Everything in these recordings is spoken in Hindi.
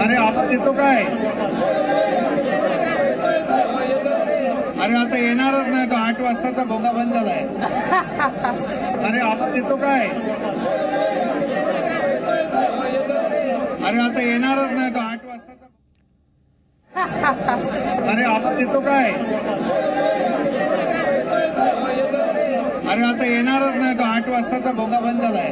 अरे आवाज येतो काय? अरे आता येणारच नाही तो 8 वाजताचा भोगा बंद झालाय. अरे आवाज येतो काय? अरे आता येणारच नाही तो 8 वाजताचा. अरे आवाज येतो काय? अरे आता येणारच नाही तो 8 वाजताचा भोगा बंद झालाय.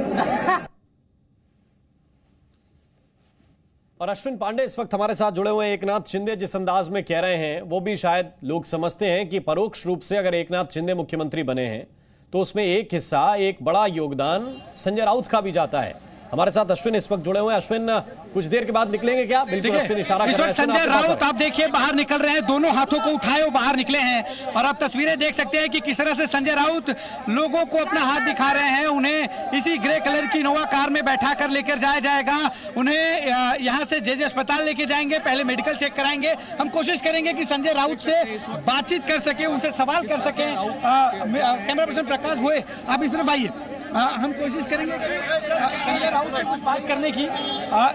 और अश्विन पांडे इस वक्त हमारे साथ जुड़े हुए हैं। एकनाथ शिंदे जिस अंदाज में कह रहे हैं वो भी शायद लोग समझते हैं कि परोक्ष रूप से अगर एकनाथ शिंदे मुख्यमंत्री बने हैं तो उसमें एक हिस्सा, एक बड़ा योगदान संजय राउत का भी जाता है। हमारे साथ अश्विन इस वक्त जुड़े हुए हैं। अश्विन, कुछ देर के बाद निकलेंगे क्या? बिल्कुल अश्विन इशारा कर इस रहे हैं। वक्त संजय राउत आप देखिए बाहर निकल रहे हैं, दोनों हाथों को उठाए वो बाहर निकले हैं और आप तस्वीरें देख सकते हैं कि किस तरह से संजय राउत लोगों को अपना हाथ दिखा रहे हैं। उन्हें इसी ग्रे कलर की इनोवा कार में बैठा कर लेकर जाया जाएगा। उन्हें यहां से जेजे अस्पताल लेके जाएंगे, पहले मेडिकल चेक कराएंगे। हम कोशिश करेंगे कि संजय राउत से बातचीत कर सके, उनसे सवाल कर सके। कैमरा पर्सन प्रकाश भोए आप इस तरफ आइए। हम कोशिश करेंगे संजय राउत से कुछ बात करने की।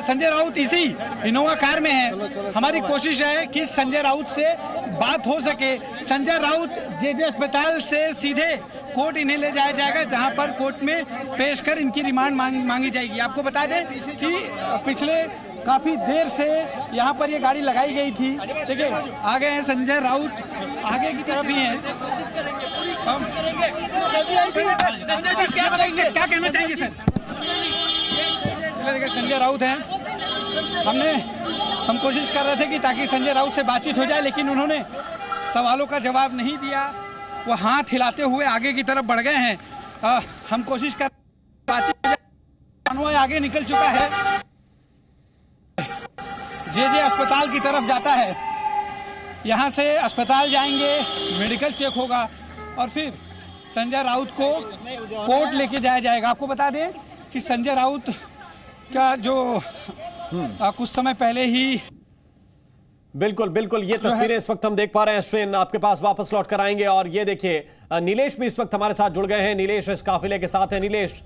संजय राउत इसी इनोवा कार में है। हमारी कोशिश है कि संजय राउत से बात हो सके। संजय राउत जेजे अस्पताल से सीधे कोर्ट इन्हें ले जाया जाएगा, जहां पर कोर्ट में पेश कर इनकी रिमांड मांगी जाएगी। आपको बता दें कि पिछले काफी देर से यहाँ पर ये गाड़ी लगाई गई थी। देखिए आ गए हैं संजय राउत, आगे की तरफ ही हैं। क्या कहना चाहेंगे सर? देखिए संजय राउत हैं। हम कोशिश कर रहे थे कि ताकि संजय राउत से बातचीत हो जाए, लेकिन उन्होंने सवालों का जवाब नहीं दिया। वो हाथ हिलाते हुए आगे की तरफ बढ़ गए हैं। हम कोशिश कर बातचीत आगे निकल चुका है, जेजे अस्पताल की तरफ जाता है। यहाँ से अस्पताल जाएंगे, मेडिकल चेक होगा और फिर संजय राउत को कोर्ट लेके जाया जाएगा। आपको बता दें कि संजय राउत का जो कुछ समय पहले ही बिल्कुल बिल्कुल ये तस्वीरें इस वक्त हम देख पा रहे हैं। अश्विन आपके पास वापस लौट कर आएंगे। और ये देखिए नीलेश भी इस वक्त हमारे साथ जुड़ गए हैं। नीलेश इस काफिले के साथ है। नीलेश,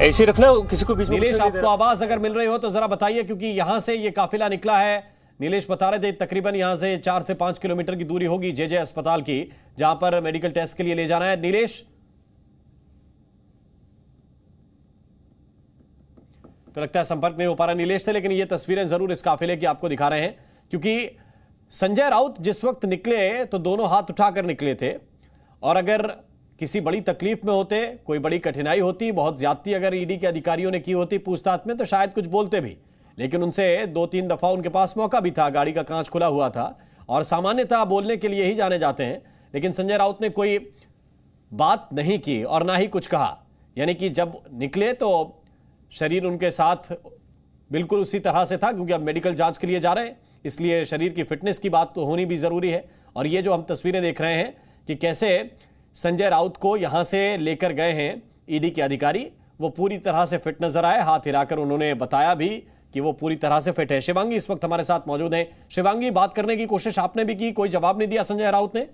ऐसे रखना, किसी को बीच में नीलेश आपको आवाज अगर मिल रही हो तो जरा बताइए, क्योंकि यहां से ये काफिला निकला है। नीलेश बता रहे थे तकरीबन यहां से 4 से 5 किलोमीटर की दूरी होगी जेजे अस्पताल की, जहां पर मेडिकल टेस्ट के लिए ले जाना है। नीलेश, तो लगता है संपर्क नहीं हो पा रहा नीलेश से, लेकिन ये तस्वीरें जरूर इस काफिले की आपको दिखा रहे हैं। क्योंकि संजय राउत जिस वक्त निकले तो दोनों हाथ उठाकर निकले थे, और अगर किसी बड़ी तकलीफ में होते, कोई बड़ी कठिनाई होती, बहुत ज्यादती अगर ईडी के अधिकारियों ने की होती पूछताछ में, तो शायद कुछ बोलते भी। लेकिन उनसे 2-3 दफा उनके पास मौका भी था, गाड़ी का कांच खुला हुआ था और सामान्यतः बोलने के लिए ही जाने जाते हैं। लेकिन संजय राउत ने कोई बात नहीं की और ना ही कुछ कहा। यानी कि जब निकले तो शरीर उनके साथ बिल्कुल उसी तरह से था, क्योंकि अब मेडिकल जांच के लिए जा रहे हैं, इसलिए शरीर की फिटनेस की बात तो होनी भी जरूरी है। और ये जो हम तस्वीरें देख रहे हैं कि कैसे संजय राउत को यहां से लेकर गए हैं ईडी के अधिकारी, वो पूरी तरह से फिट नजर आए। हाथ हिलाकर उन्होंने बताया भी कि वो पूरी तरह से फिट है। शिवांगी इस वक्त हमारे साथ मौजूद हैं। शिवांगी, बात करने की कोशिश आपने भी की, कोई जवाब नहीं दिया संजय राउत ने?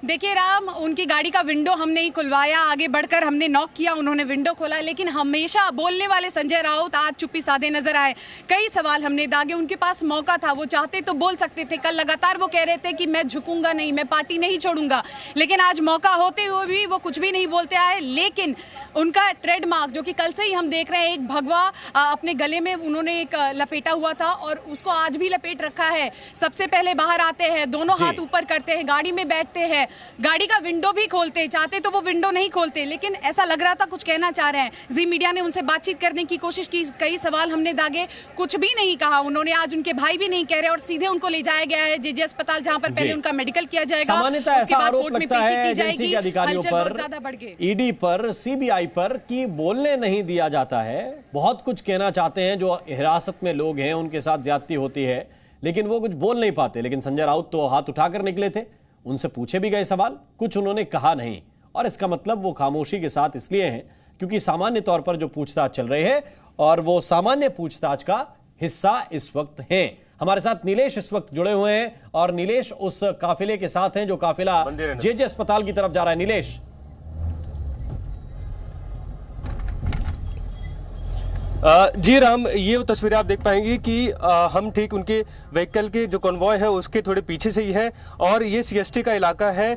देखिए राम, उनकी गाड़ी का विंडो हमने ही खुलवाया, आगे बढ़कर हमने नॉक किया, उन्होंने विंडो खोला, लेकिन हमेशा बोलने वाले संजय राउत आज चुप्पी साधे नजर आए। कई सवाल हमने दागे, उनके पास मौका था, वो चाहते तो बोल सकते थे। कल लगातार वो कह रहे थे कि मैं झुकूंगा नहीं, मैं पार्टी नहीं छोड़ूंगा, लेकिन आज मौका होते हुए भी वो कुछ भी नहीं बोलते आए। लेकिन उनका ट्रेडमार्क, जो कि कल से ही हम देख रहे हैं, एक भगवा अपने गले में उन्होंने एक लपेटा हुआ था और उसको आज भी लपेट रखा है। सबसे पहले बाहर आते हैं, दोनों हाथ ऊपर करते हैं, गाड़ी में बैठते हैं, गाड़ी का विंडो भी खोलते, चाहते तो वो विंडो नहीं खोलते, लेकिन ऐसा लग रहा था कुछ कहना चाह रहे हैं। जी मीडिया ने उनसे बातचीत करने की कोशिश की, कई सवाल हमने दागे, कुछ भी नहीं कहा उन्होंने। आज उनके भाई भी नहीं कह रहे और सीधे उनको ले जाया गया है जेजे अस्पताल, जहां पर पहले उनका मेडिकल किया जाएगा, उसके बाद कोर्ट में पेशी की जाएगी। अधिकारियों पर, ज्यादा बढ़ गए, ईडी पर, सीबीआई पर कि बोलने नहीं दिया जाता है। बहुत कुछ कहना चाहते हैं, जो हिरासत में लोग हैं उनके साथ ज्यादती होती है, लेकिन वो कुछ बोल नहीं पाते। लेकिन संजय राउत तो हाथ उठाकर निकले थे, उनसे पूछे भी गए सवाल, कुछ उन्होंने कहा नहीं। और इसका मतलब वो खामोशी के साथ इसलिए हैं क्योंकि सामान्य तौर पर जो पूछताछ चल रही है और वो सामान्य पूछताछ का हिस्सा इस वक्त हैं। हमारे साथ नीलेश इस वक्त जुड़े हुए हैं और नीलेश उस काफिले के साथ हैं जो काफिला जेजे अस्पताल की तरफ जा रहा है। नीलेश, जी राम, ये वो तस्वीरें आप देख पाएंगे कि हम ठीक उनके व्हीकल के जो कॉन्वॉय है उसके थोड़े पीछे से ही है और ये सीएसटी का इलाका है।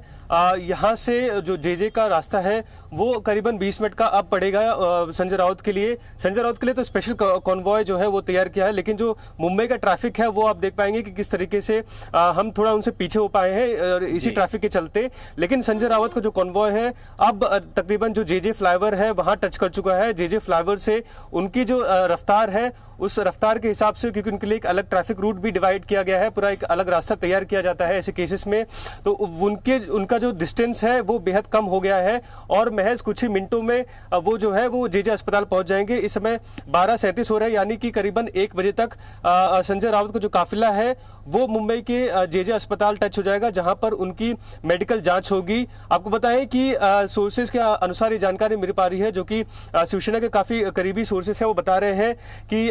यहाँ से जो जेजे का रास्ता है वो करीबन 20 मिनट का अब पड़ेगा संजय राउत के लिए। संजय राउत के लिए तो स्पेशल कॉन्वॉय जो है वो तैयार किया है, लेकिन जो मुंबई का ट्रैफिक है वो आप देख पाएंगे कि किस तरीके से हम थोड़ा उनसे पीछे हो पाए हैं इसी ट्रैफिक के चलते। लेकिन संजय राउत का जो कॉन्वॉय है अब तकरीबन जो जेजे फ्लाईओवर है वहाँ टच कर चुका है। जेजे फ्लाईओवर से उनकी जो रफ्तार है उस रफ्तार के हिसाब से, क्योंकि उनके लिए एक अलग ट्रैफिक रूट भी डिवाइड किया गया है, पूरा एक अलग रास्ता तैयार किया जाता है ऐसे केसेस में, तो उनका जो डिस्टेंस है वो बेहद कम हो गया है और महज कुछ ही मिनटों में वो जो है वो जेजे अस्पताल पहुंच जाएंगे। इस समय 12:37 हो रहा है, यानी कि करीबन 1 बजे तक संजय राउत का जो काफिला है वो मुंबई के जेजे अस्पताल टच हो जाएगा, जहां पर उनकी मेडिकल जांच होगी। आपको बताएं कि सोर्सेज के अनुसार ये जानकारी मिल पा रही है, जो कि शिवसेना के काफी करीबी सोर्सेज है, वो बता रहे हैं कि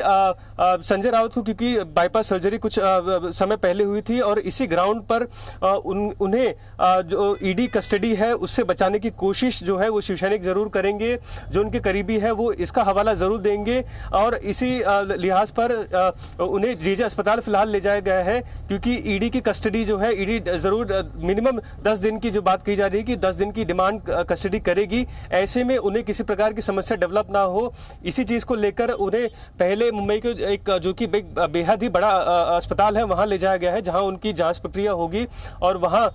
संजय राउत को क्योंकि बाईपास सर्जरी कुछ समय पहले हुई थी और इसी ग्राउंड पर उन्हें जो ईडी कस्टडी है उससे बचाने की कोशिश जो है वो शिवसैनिक जरूर करेंगे। जो उनके करीबी है वो इसका हवाला जरूर देंगे और इसी लिहाज पर उन्हें जेजे अस्पताल फिलहाल ले जाया गया है, क्योंकि ईडी की कस्टडी जो है ईडी जरूर मिनिमम 10 दिन की जो बात कही जा रही है कि 10 दिन की डिमांड कस्टडी करेगी। ऐसे में उन्हें किसी प्रकार की समस्या डेवलप ना हो, इसी चीज को लेकर उन्हें पहले मुंबई के एक जो कि बेहद ही बड़ा अस्पताल है वहां ले जाया गया है, जहां उनकी जांच प्रक्रिया होगी और वहां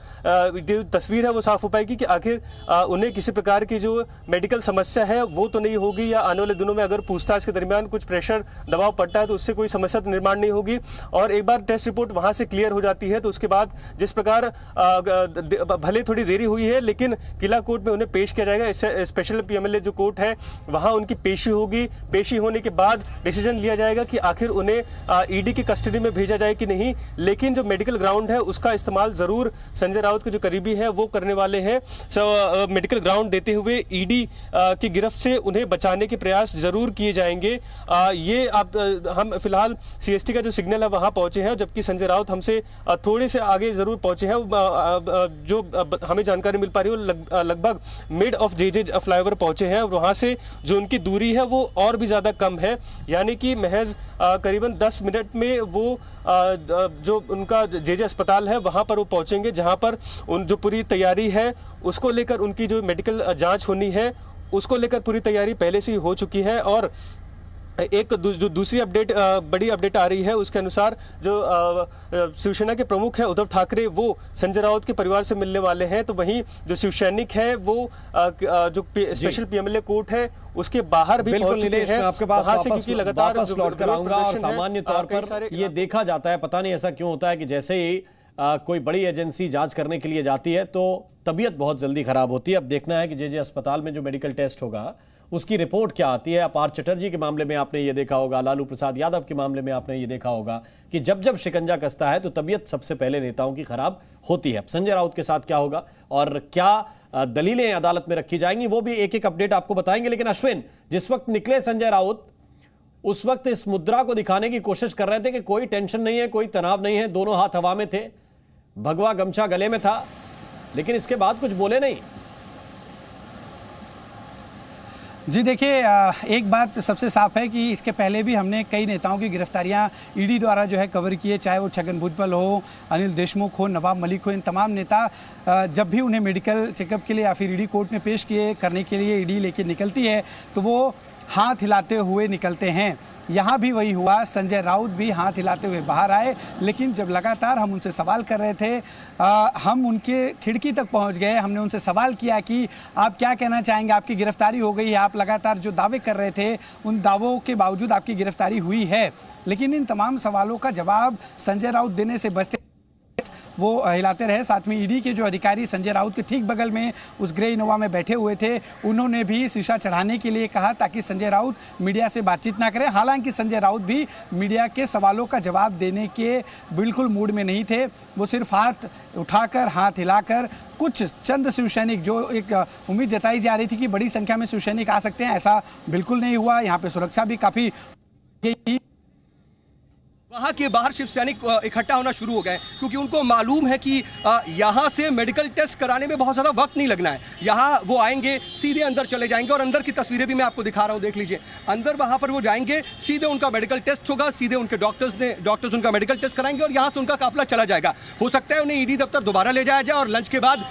जो तस्वीर है वो साफ हो पाएगी कि आखिर उन्हें किसी प्रकार की जो मेडिकल समस्या है वो तो नहीं होगी, या आने वाले दिनों में अगर पूछताछ के दरमियान कुछ प्रेशर दबाव पड़ता है तो उससे कोई समस्या तो निर्माण नहीं होगी। और एक बार टेस्ट रिपोर्ट वहां से क्लियर हो जाती है तो उसके बाद जिस प्रकार भले थोड़ी देरी हुई है लेकिन किला कोर्ट में उन्हें पेश किया जाएगा। स्पेशल पीएमएलए जो कोर्ट है वहां उनकी पेशी होगी। पेशी होने के बाद डिसीजन लिया जाएगा कि आखिर उन्हें ईडी की कस्टडी में भेजा जाए कि नहीं, लेकिन जो मेडिकल ग्राउंड है उसका इस्तेमाल जरूर संजय राउत के जो करीबी है वो करने वाले हैं। मेडिकल ग्राउंड देते हुए ईडी की गिरफ्त से उन्हें बचाने के प्रयास जरूर किए जाएंगे। ये हम फिलहाल सीएसटी का जो सिग्नल है वहां पहुंचे हैं, जबकि संजय राउत हमसे थोड़े से आगे जरूर पहुंचे हैं। जो हमें जानकारी मिल पा रही है लगभग मिड ऑफ जेजे फ्लाईओवर पहुंचे हैं और वहां से जो उनकी दूरी है वो और भी ज्यादा कम है, यानी कि महज करीबन 10 मिनट में वो जो उनका जेजे अस्पताल है वहां पर वो पहुंचेंगे, जहां पर उन जो पूरी तैयारी है उसको लेकर उनकी जो मेडिकल जांच होनी है उसको लेकर पूरी तैयारी पहले से ही हो चुकी है। और एक जो दूसरी अपडेट बड़ी अपडेट आ रही है उसके अनुसार जो शिवसेना के प्रमुख है उद्धव ठाकरे वो संजय राउत के परिवार से मिलने वाले हैं, तो वहीं जो शिवसैनिक है वो जो स्पेशल पीएमएलए कोर्ट है उसके बाहर भी पहुंच चुके हैं। आपके पास क्योंकि लगातार लौट कर आऊंगा और सामान्य तौर पर ये देखा जाता है, पता नहीं ऐसा क्यों होता है कि जैसे ही कोई बड़ी एजेंसी जांच करने के लिए जाती है तो तबीयत बहुत जल्दी खराब होती है। अब देखना है कि जेजे अस्पताल में जो मेडिकल टेस्ट होगा उसकी रिपोर्ट क्या आती है। अपार चटर्जी के मामले में आपने ये देखा होगा, लालू प्रसाद यादव के मामले में आपने ये देखा होगा कि जब जब शिकंजा कसता है तो तबीयत सबसे पहले नेताओं की खराब होती है। संजय राउत के साथ क्या होगा और क्या दलीलें अदालत में रखी जाएंगी वो भी एक एक अपडेट आपको बताएंगे। लेकिन अश्विन, जिस वक्त निकले संजय राउत उस वक्त इस मुद्रा को दिखाने की कोशिश कर रहे थे कि कोई टेंशन नहीं है, कोई तनाव नहीं है, दोनों हाथ हवा में थे, भगवा गमछा गले में था, लेकिन इसके बाद कुछ बोले नहीं। जी देखिए, एक बात सबसे साफ है कि इसके पहले भी हमने कई नेताओं की गिरफ्तारियां ईडी द्वारा जो है कवर की है, चाहे वो छगन भुजबल हो, अनिल देशमुख हो, नवाब मलिक हो। इन तमाम नेता जब भी उन्हें मेडिकल चेकअप के लिए या फिर ईडी कोर्ट में पेश किए करने के लिए ईडी लेके निकलती है तो वो हाथ हिलाते हुए निकलते हैं। यहाँ भी वही हुआ, संजय राउत भी हाथ हिलाते हुए बाहर आए, लेकिन जब लगातार हम उनसे सवाल कर रहे थे, हम उनके खिड़की तक पहुँच गए, हमने उनसे सवाल किया कि आप क्या कहना चाहेंगे, आपकी गिरफ्तारी हो गई है, आप लगातार जो दावे कर रहे थे उन दावों के बावजूद आपकी गिरफ्तारी हुई है, लेकिन इन तमाम सवालों का जवाब संजय राउत देने से बचते वो हिलाते रहे। साथ में ईडी के जो अधिकारी संजय राउत के ठीक बगल में उस ग्रे इनोवा में बैठे हुए थे, उन्होंने भी शीशा चढ़ाने के लिए कहा ताकि संजय राउत मीडिया से बातचीत ना करें। हालांकि संजय राउत भी मीडिया के सवालों का जवाब देने के बिल्कुल मूड में नहीं थे। वो सिर्फ हाथ उठाकर, हाथ हिलाकर कुछ चंद शिवसैनिक, जो एक उम्मीद जताई जा रही थी कि बड़ी संख्या में शिवसैनिक आ सकते हैं, ऐसा बिल्कुल नहीं हुआ। यहाँ पर सुरक्षा भी काफ़ी वहाँ के बाहर शिव सैनिक इकट्ठा होना शुरू हो गए क्योंकि उनको मालूम है कि यहाँ से मेडिकल टेस्ट कराने में बहुत ज़्यादा वक्त नहीं लगना है। यहाँ वो आएंगे, सीधे अंदर चले जाएंगे और अंदर की तस्वीरें भी मैं आपको दिखा रहा हूँ, देख लीजिए। अंदर वहाँ पर वो जाएंगे, सीधे उनका मेडिकल टेस्ट होगा, सीधे उनके डॉक्टर्स उनका मेडिकल टेस्ट कराएंगे और यहाँ से उनका काफिला चला जाएगा। हो सकता है उन्हें ईडी दफ्तर दोबारा ले जाया जाए और लंच के बाद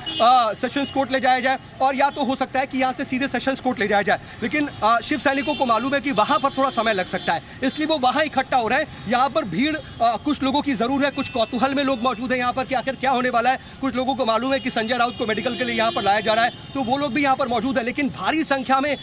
सेशंस कोर्ट ले जाया जाए, और या तो हो सकता है कि यहाँ से सीधे सेशंस कोर्ट ले जाया जाए। लेकिन शिव सैनिकों को मालूम है कि वहाँ पर थोड़ा समय लग सकता है, इसलिए वो वहाँ इकट्ठा हो रहे हैं। यहाँ पर भीड़ कुछ लोगों की जरूर है, कुछ कौतूहल में लोग मौजूद हैं यहाँ पर कि आखिर क्या होने वाला है। कुछ लोगों को मालूम है कि संजय राउत को मेडिकल के लिए यहाँ पर लाया जा रहा है, तो वो लोग भी यहाँ पर मौजूद है। लेकिन भारी संख्या में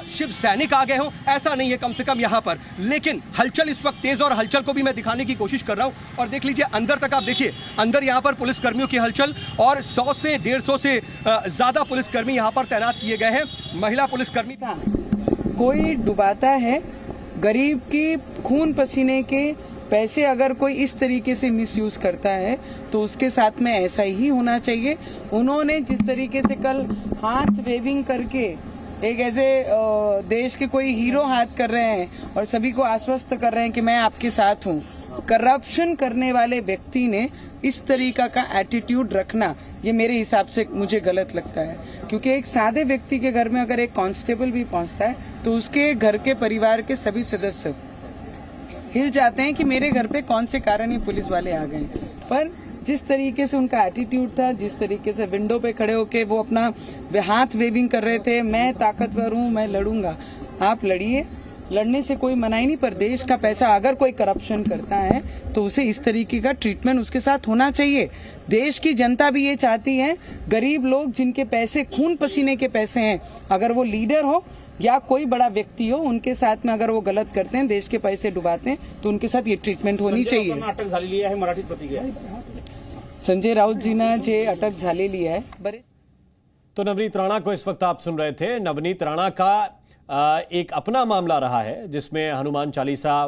शिव सैनिक आ गए हों ऐसा नहीं है, कम से कम यहाँ पर। लेकिन हलचल इस वक्त तेज, और हलचल को भी मैं दिखाने की कोशिश कर रहा हूँ। और देख लीजिए अंदर तक, आप देखिए अंदर यहाँ पर पुलिसकर्मियों की हलचल, और 100 से 150 से ज्यादा पुलिसकर्मी यहाँ पर तैनात किए गए हैं, महिला पुलिसकर्मी। कोई डुबाता है गरीब की खून पसीने के पैसे, अगर कोई इस तरीके से मिसयूज करता है तो उसके साथ में ऐसा ही होना चाहिए। उन्होंने जिस तरीके से कल हाथ वेविंग करके एक ऐसे देश के कोई हीरो हाथ कर रहे हैं और सभी को आश्वस्त कर रहे हैं कि मैं आपके साथ हूँ, करप्शन करने वाले व्यक्ति ने इस तरीका का एटीट्यूड रखना, ये मेरे हिसाब से मुझे गलत लगता है। क्योंकि एक सादे व्यक्ति के घर में अगर एक कांस्टेबल भी पहुंचता है तो उसके घर के परिवार के सभी सदस्य हिल जाते हैं कि मेरे घर पे कौन से कारण ये पुलिस वाले आ गए। पर जिस तरीके से उनका एटीट्यूड था, जिस तरीके से विंडो पे खड़े होके वो अपना हाथ वेविंग कर रहे थे, मैं ताकतवर हूँ, मैं लड़ूंगा। आप लड़िए, लड़ने से कोई मना ही नहीं, पर देश का पैसा अगर कोई करप्शन करता है तो उसे इस तरीके का ट्रीटमेंट उसके साथ होना चाहिए। देश की जनता भी ये चाहती है, गरीब लोग जिनके पैसे खून पसीने के पैसे हैं, अगर वो लीडर हो या कोई बड़ा व्यक्ति हो, उनके साथ में अगर वो गलत करते हैं, देश के पैसे डुबाते हैं, तो उनके साथ ये ट्रीटमेंट होनी चाहिए। अटक झालेली आहे मराठी प्रतिक्रिया संजय राउत जी ने जे अटक झालेली आहे बरे। तो नवनीत राणा को इस वक्त आप सुन रहे थे। नवनीत राणा का एक अपना मामला रहा है जिसमें हनुमान चालीसा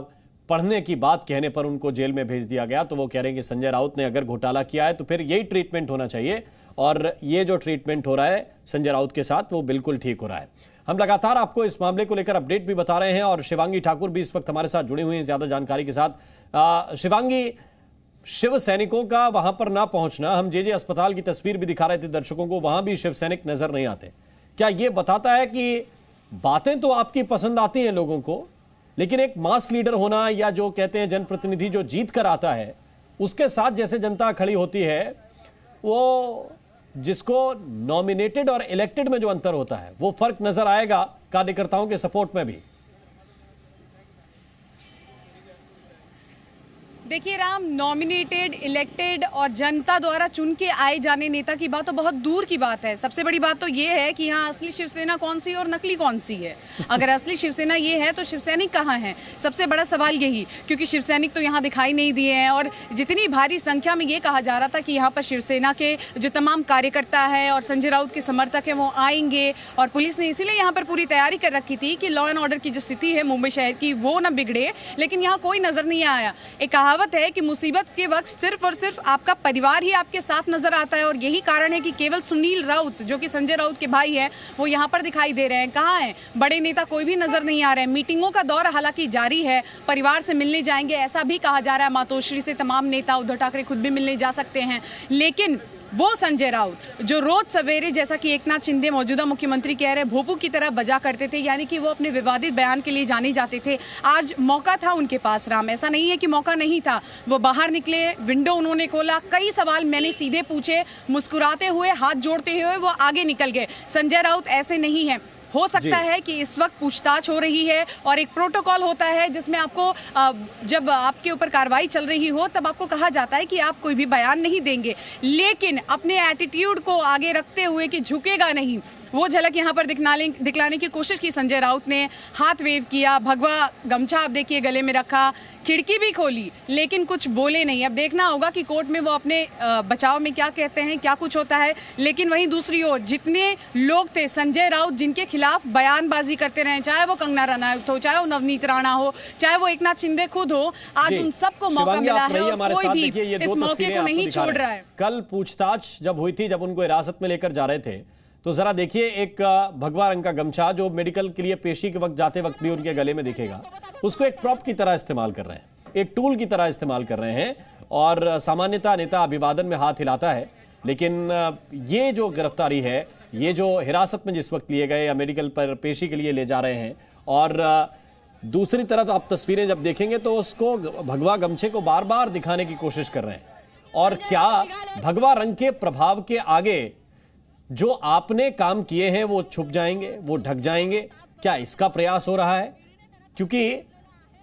पढ़ने की बात कहने पर उनको जेल में भेज दिया गया। तो वो कह रहे हैं कि संजय राउत ने अगर घोटाला किया है तो फिर यही ट्रीटमेंट होना चाहिए, और ये जो ट्रीटमेंट हो रहा है संजय राउत के साथ वो बिल्कुल ठीक हो रहा है। हम लगातार आपको इस मामले को लेकर अपडेट भी बता रहे हैं, और शिवांगी ठाकुर भी इस वक्त हमारे साथ जुड़ी हुई हैं ज्यादा जानकारी के साथ। शिवांगी, शिव सैनिकों का वहां पर ना पहुंचना, हम जे अस्पताल की तस्वीर भी दिखा रहे थे दर्शकों को, वहां भी शिव सैनिक नजर नहीं आते। क्या ये बताता है कि बातें तो आपकी पसंद आती हैं लोगों को, लेकिन एक मास लीडर होना, या जो कहते हैं जनप्रतिनिधि जो जीत कर आता है उसके साथ जैसे जनता खड़ी होती है, वो जिसको नॉमिनेटेड और इलेक्टेड में जो अंतर होता है वो फर्क नजर आएगा कार्यकर्ताओं के सपोर्ट में भी। देखिए राम, नॉमिनेटेड, इलेक्टेड और जनता द्वारा चुन के आए जाने नेता की बात तो बहुत दूर की बात है। सबसे बड़ी बात तो ये है कि यहाँ असली शिवसेना कौन सी और नकली कौन सी है। अगर असली शिवसेना ये है तो शिवसैनिक कहाँ हैं? सबसे बड़ा सवाल यही, क्योंकि शिवसैनिक तो यहाँ दिखाई नहीं दिए हैं। और जितनी भारी संख्या में ये कहा जा रहा था कि यहाँ पर शिवसेना के जो तमाम कार्यकर्ता है और संजय राउत के समर्थक हैं वो आएंगे, और पुलिस ने इसीलिए यहाँ पर पूरी तैयारी कर रखी थी कि लॉ एंड ऑर्डर की जो स्थिति है मुंबई शहर की वो ना बिगड़े, लेकिन यहाँ कोई नजर नहीं आया। एक कहावत है कि मुसीबत के वक्त सिर्फ और सिर्फ आपका परिवार ही आपके साथ नजर आता है, और यही कारण है कि केवल सुनील राउत जो कि संजय राउत के भाई हैं वो यहाँ पर दिखाई दे रहे हैं। कहाँ हैं बड़े नेता? कोई भी नजर नहीं आ रहे हैं। मीटिंगों का दौर हालांकि जारी है, परिवार से मिलने जाएंगे ऐसा भी कहा जा रहा है। मातोश्री से तमाम नेता, उद्धव ठाकरे खुद भी मिलने जा सकते हैं, लेकिन वो संजय राउत जो रोज सवेरे, जैसा कि एकनाथ शिंदे मौजूदा मुख्यमंत्री कह रहे, भोपू की तरह बजा करते थे, यानी कि वो अपने विवादित बयान के लिए जाने जाते थे। आज मौका था उनके पास राम, ऐसा नहीं है कि मौका नहीं था। वो बाहर निकले, विंडो उन्होंने खोला, कई सवाल मैंने सीधे पूछे, मुस्कुराते हुए, हाथ जोड़ते हुए वो आगे निकल गए। संजय राउत ऐसे नहीं है। हो सकता है कि इस वक्त पूछताछ हो रही है और एक प्रोटोकॉल होता है जिसमें आपको जब आपके ऊपर कार्रवाई चल रही हो तब आपको कहा जाता है कि आप कोई भी बयान नहीं देंगे, लेकिन अपने एटीट्यूड को आगे रखते हुए कि झुकेगा नहीं, वो झलक यहाँ पर दिखलाने की कोशिश की संजय राउत ने। हाथ वेव किया, भगवा गमछा आप देखिए गले में रखा, खिड़की भी खोली, लेकिन कुछ बोले नहीं। अब देखना होगा कि कोर्ट में वो अपने बचाव में क्या कहते हैं, क्या कुछ होता है। लेकिन वहीं दूसरी ओर जितने लोग थे संजय राउत जिनके खिलाफ बयानबाजी करते रहे, चाहे वो कंगना रनौत हो, चाहे वो नवनीत राणा हो, चाहे वो एकनाथ शिंदे खुद हो, आज उन सबको मौका मिला है और कोई भी इस मौके को नहीं छोड़ रहा है। कल पूछताछ जब हुई थी, जब उनको हिरासत में लेकर जा रहे थे, तो जरा देखिए एक भगवा रंग का गमछा जो मेडिकल के लिए पेशी के वक्त जाते वक्त भी उनके गले में दिखेगा, उसको एक प्रॉप की तरह इस्तेमाल कर रहे हैं। एक टूल की तरह इस्तेमाल कर रहे हैं। और सामान्यतः नेता अभिवादन में हाथ हिलाता है, लेकिन ये जो गिरफ्तारी है, ये जो हिरासत में जिस वक्त लिए गए या मेडिकल पर पेशी के लिए ले जा रहे हैं, और दूसरी तरफ आप तस्वीरें जब देखेंगे तो उसको भगवा गमछे को बार बार दिखाने की कोशिश कर रहे हैं। और क्या भगवा रंग के प्रभाव के आगे जो आपने काम किए हैं वो छुप जाएंगे, वो ढक जाएंगे? क्या इसका प्रयास हो रहा है? क्योंकि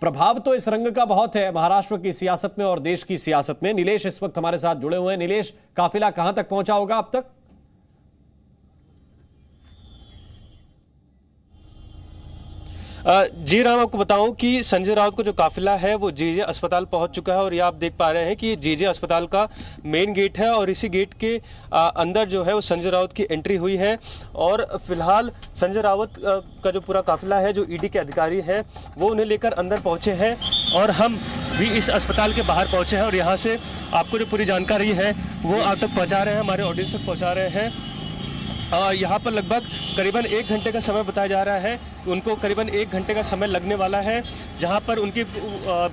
प्रभाव तो इस रंग का बहुत है महाराष्ट्र की सियासत में और देश की सियासत में। नीलेश इस वक्त हमारे साथ जुड़े हुए हैं। नीलेश, काफिला कहां तक पहुंचा होगा अब तक? जी राम, आपको बताऊं कि संजय राउत का जो काफिला है वो जेजे अस्पताल पहुंच चुका है और ये आप देख पा रहे हैं कि जेजे अस्पताल का मेन गेट है और इसी गेट के अंदर जो है वो संजय राउत की एंट्री हुई है। और फिलहाल संजय राउत का जो पूरा काफिला है, जो ईडी के अधिकारी हैं वो उन्हें लेकर अंदर पहुंचे हैं और हम भी इस अस्पताल के बाहर पहुंचे हैं और यहाँ से आपको जो पूरी जानकारी है वो आप तक पहुँचा रहे हैं, हमारे ऑडियंस तक पहुँचा रहे हैं। यहाँ पर लगभग करीबन 1 घंटे का समय बताया जा रहा है, उनको करीबन 1 घंटे का समय लगने वाला है, जहाँ पर उनकी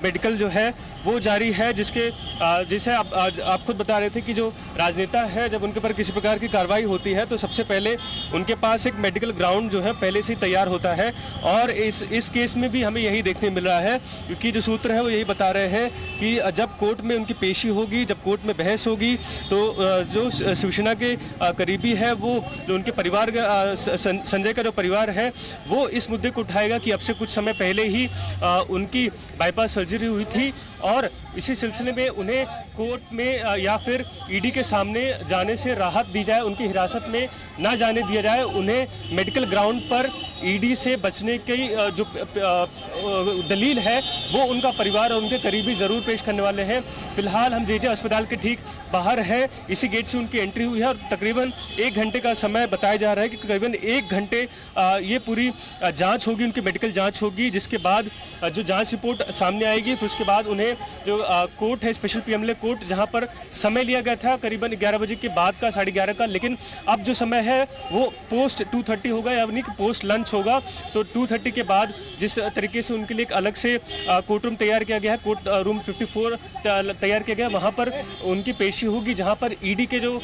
मेडिकल जो है वो जारी है। जिसे आप खुद बता रहे थे कि जो राजनेता है, जब उनके पर किसी प्रकार की कार्रवाई होती है तो सबसे पहले उनके पास एक मेडिकल ग्राउंड जो है पहले से ही तैयार होता है। और इस केस में भी हमें यही देखने मिल रहा है, क्योंकि जो सूत्र है वो यही बता रहे हैं कि जब कोर्ट में उनकी पेशी होगी, जब कोर्ट में बहस होगी, तो जो शिवसेना के करीबी है वो जो उनके परिवार संजय का जो परिवार है वो इस मुद्दे को उठाएगा कि अब से कुछ समय पहले ही उनकी बाईपास सर्जरी हुई थी और इसी सिलसिले में उन्हें कोर्ट में या फिर ईडी के सामने जाने से राहत दी जाए, उनकी हिरासत में ना जाने दिया जाए। उन्हें मेडिकल ग्राउंड पर ईडी से बचने की जो दलील है वो उनका परिवार और उनके करीबी ज़रूर पेश करने वाले हैं। फिलहाल हम जेजे अस्पताल के ठीक बाहर हैं, इसी गेट से उनकी एंट्री हुई है और तकरीबन 1 घंटे का समय बताया जा रहा है कि तकरीबन 1 घंटे ये पूरी जांच होगी, उनकी मेडिकल जांच होगी, जिसके बाद जो जांच रिपोर्ट सामने आएगी फिर उसके बाद उन्हें जो कोर्ट है, स्पेशल पीएमएलए कोर्ट, जहां पर समय लिया गया था करीबन 11 बजे के बाद का, 11:30 का, लेकिन अब जो समय है वो पोस्ट 2:30 होगा, यानी कि पोस्ट लंच होगा। तो 2:30 के बाद जिस तरीके से उनके लिए एक अलग से कोर्ट रूम तैयार किया गया है, कोर्ट रूम 54 तैयार किया गया, वहाँ पर उनकी पेशी होगी, जहाँ पर ईडी के जो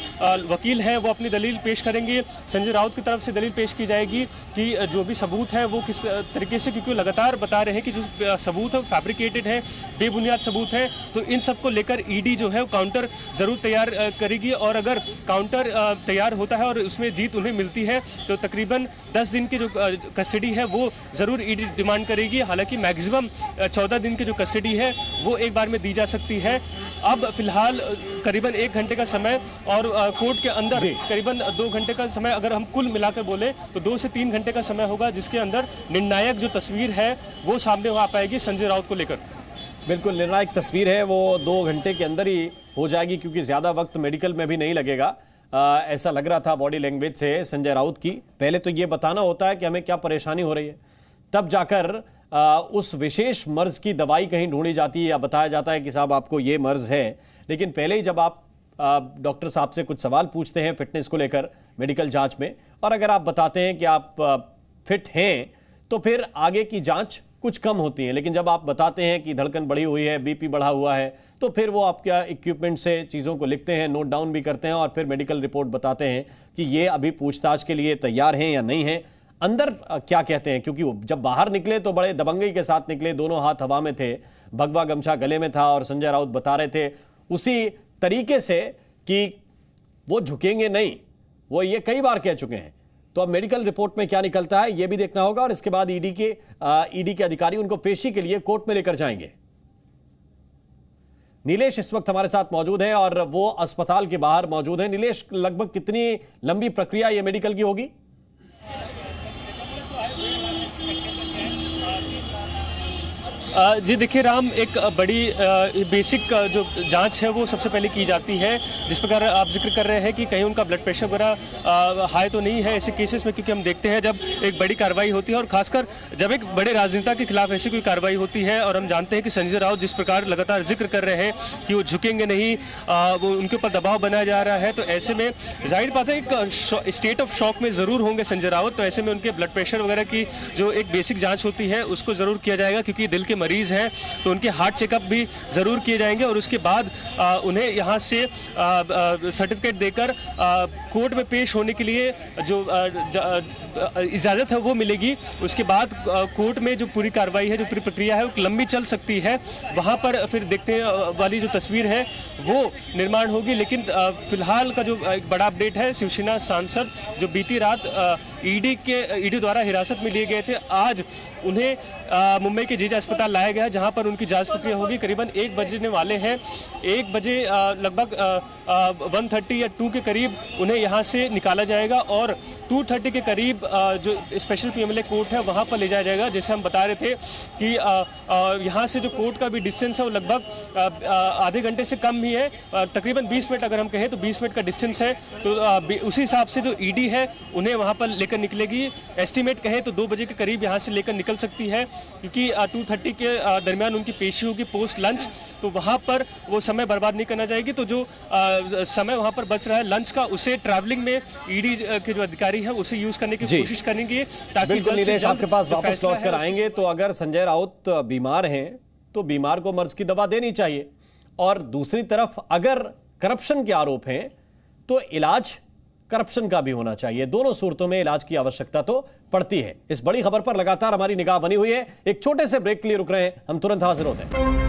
वकील हैं वो अपनी दलील पेश करेंगे। संजय राउत की तरफ से दलील पेश की जाएगी कि जो भी सबूत है वो किस तरीके से, क्योंकि लगातार बता रहे हैं कि जो सबूत है फैब्रिकेटेड है, बेबुनियाद सबूत है, तो इन सब को लेकर ईडी जो है काउंटर जरूर तैयार करेगी और अगर काउंटर तैयार होता है और उसमें जीत उन्हें मिलती है तो तकरीबन 10 दिन की जो कस्टडी है वो जरूर ईडी डिमांड करेगी। हालांकि मैक्सिमम 14 दिन की जो कस्टडी है वो एक बार में दी जा सकती है। अब फिलहाल करीबन 1 घंटे का समय और कोर्ट के अंदर करीबन 2 घंटे का समय, अगर हम कुल मिलाकर बोले तो 2 से 3 घंटे का समय होगा, जिसके अंदर निर्णायक जो तस्वीर है वो सामने आ पाएगी संजय राउत को लेकर। बिल्कुल निर्णायक तस्वीर है वो 2 घंटे के अंदर ही हो जाएगी, क्योंकि ज़्यादा वक्त मेडिकल में भी नहीं लगेगा। ऐसा लग रहा था बॉडी लैंग्वेज से संजय राउत की। पहले तो ये बताना होता है कि हमें क्या परेशानी हो रही है, तब जाकर उस विशेष मर्ज की दवाई कहीं ढूंढी जाती है या बताया जाता है कि साहब आपको ये मर्ज है। लेकिन पहले ही जब आप डॉक्टर साहब से कुछ सवाल पूछते हैं फिटनेस को लेकर मेडिकल जांच में, और अगर आप बताते हैं कि आप फिट हैं, तो फिर आगे की जांच कुछ कम होती है। लेकिन जब आप बताते हैं कि धड़कन बढ़ी हुई है, बीपी बढ़ा हुआ है, तो फिर वो आपके इक्विपमेंट से चीज़ों को लिखते हैं, नोट डाउन भी करते हैं और फिर मेडिकल रिपोर्ट बताते हैं कि ये अभी पूछताछ के लिए तैयार हैं या नहीं हैं। अंदर क्या कहते हैं, क्योंकि जब बाहर निकले तो बड़े दबंगई के साथ निकले, दोनों हाथ हवा में थे, भगवा गमछा गले में था और संजय राउत बता रहे थे उसी तरीके से कि वो झुकेंगे नहीं, वो ये कई बार कह चुके हैं। तो अब मेडिकल रिपोर्ट में क्या निकलता है ये भी देखना होगा और इसके बाद ईडी के अधिकारी उनको पेशी के लिए कोर्ट में लेकर जाएंगे। नीलेश इस वक्त हमारे साथ मौजूद है और वो अस्पताल के बाहर मौजूद है। नीलेश, लगभग कितनी लंबी प्रक्रिया ये मेडिकल की होगी? जी देखिए राम, एक बड़ी बेसिक जो जांच है वो सबसे पहले की जाती है। जिस प्रकार आप जिक्र कर रहे हैं कि कहीं उनका ब्लड प्रेशर वगैरह हाई तो नहीं है ऐसे केसेस में, क्योंकि हम देखते हैं जब एक बड़ी कार्रवाई होती है और खासकर जब एक बड़े राजनेता के खिलाफ ऐसी कोई कार्रवाई होती है, और हम जानते हैं कि संजय राउत जिस प्रकार लगातार जिक्र कर रहे हैं कि वो झुकेंगे नहीं, वो उनके ऊपर दबाव बनाया जा रहा है, तो ऐसे में जाहिर बात है एक स्टेट ऑफ शॉक में ज़रूर होंगे संजय राउत। तो ऐसे में उनके ब्लड प्रेशर वगैरह की जो एक बेसिक जाँच होती है उसको ज़रूर किया जाएगा, क्योंकि दिल के मरीज हैं तो उनके हार्ट चेकअप भी ज़रूर किए जाएंगे और उसके बाद उन्हें यहाँ से सर्टिफिकेट देकर कोर्ट में पेश होने के लिए जो इजाज़त है वो मिलेगी। उसके बाद कोर्ट में जो पूरी कार्रवाई है, जो पूरी प्रक्रिया है वो लंबी चल सकती है। वहाँ पर फिर देखने वाली जो तस्वीर है वो निर्माण होगी। लेकिन फिलहाल का जो एक बड़ा अपडेट है, शिवसेना सांसद जो बीती रात ईडी द्वारा हिरासत में लिए गए थे, आज उन्हें मुंबई के जेजे अस्पताल लाया गया जहां पर उनकी जांच प्रक्रिया होगी। करीबन 1 बजने वाले हैं। 1 बजे लगभग 1:30 या 2 के करीब उन्हें यहां से निकाला जाएगा और 2:30 के करीब जो स्पेशल पीएमएलए कोर्ट है वहां पर ले जाया जाएगा। जैसे हम बता रहे थे कि यहां से जो कोर्ट का भी डिस्टेंस है वो लगभग आधे घंटे से कम ही है, तकरीबन 20 मिनट अगर हम कहें तो 20 मिनट का डिस्टेंस है। तो उसी हिसाब से जो ईडी है उन्हें वहां पर लेकर निकलेगी। एस्टिमेट कहें तो 2 बजे के करीब यहाँ से लेकर निकल सकती है, क्योंकि 2:30 के दरमियान उनकी पेशी होगी पोस्ट लंच, तो वहाँ पर वो समय बर्बाद नहीं करना चाहेगी। तो जो समय वहाँ पर बच रहा है लंच का, उसे ट्रैवलिंग में ईडी के जो अधिकारी हैं उसे यूज करने की कोशिश करेंगे ताकि बिल्कुल नीलेश आपके पास वापस लौट कर आएंगे। तो अगर संजय राउत बीमार हैं तो बीमार को मर्ज की दवा देनी चाहिए, और दूसरी तरफ अगर करप्शन के आरोप हैं तो इलाज करप्शन का भी होना चाहिए। दोनों सूरतों में इलाज की आवश्यकता तो पड़ती है। इस बड़ी खबर पर लगातार हमारी निगाह बनी हुई है। एक छोटे से ब्रेक के लिए रुक रहे हैं, हम तुरंत हाजिर होते हैं।